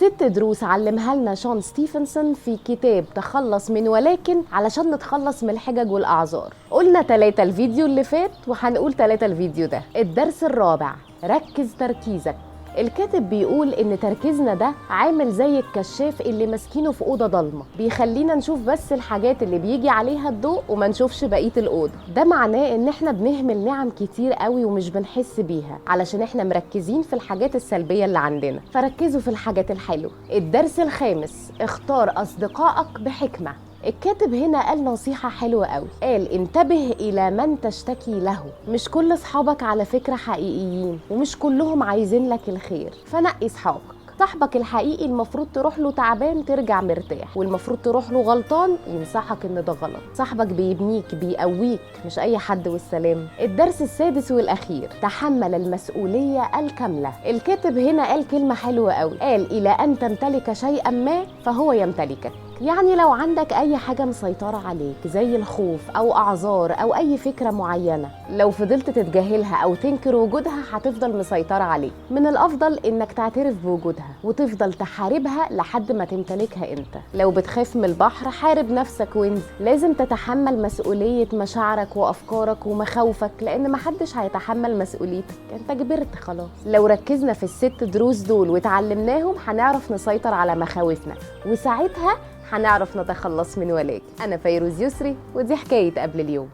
6 دروس علمها لنا شون ستيفنسون في كتاب تخلص من ولكن علشان نتخلص من الحجج والأعذار. قلنا 3 الفيديو اللي فات وهنقول 3 الفيديو ده. الدرس الرابع، ركز تركيزك. الكاتب بيقول ان تركيزنا ده عامل زي الكشاف اللي ماسكينه في اوضه ضلمه، بيخلينا نشوف بس الحاجات اللي بيجي عليها الضوء وما نشوفش بقيه الاوضه. ده معناه ان احنا بنهمل نعم كتير قوي ومش بنحس بيها علشان احنا مركزين في الحاجات السلبيه اللي عندنا. فركزوا في الحاجات الحلوه. الدرس الخامس، اختار اصدقائك بحكمه. الكاتب هنا قال نصيحة حلوة قوي، قال انتبه إلى من تشتكي له. مش كل أصحابك على فكرة حقيقيين، ومش كلهم عايزين لك الخير، فنقي صحابك. صاحبك الحقيقي المفروض تروح له تعبان ترجع مرتاح، والمفروض تروح له غلطان ينصحك ان ده غلط. صاحبك بيبنيك بيقويك، مش اي حد والسلام. الدرس السادس والاخير، تحمل المسؤولية الكاملة. الكاتب هنا قال كلمة حلوة قوي، قال الى ان تمتلك شيئا ما فهو يمتلكك. يعني لو عندك اي حاجة مسيطرة عليك زي الخوف او اعذار او اي فكرة معينة، لو فضلت تتجاهلها او تنكر وجودها هتفضل مسيطرة عليك. من الافضل انك تعترف بوجودها وتفضل تحاربها لحد ما تمتلكها انت. لو بتخاف من البحر حارب نفسك وانزل. لازم تتحمل مسؤولية مشاعرك وافكارك ومخاوفك، لان محدش هيتحمل مسؤوليتك، انت كبرت خلاص. لو ركزنا في ال6 دروس دول وتعلمناهم هنعرف نسيطر على مخاوفنا، وساعتها هنعرف نتخلص من ولكن. أنا فيروز يسري، ودي حكاية قبل اليوم.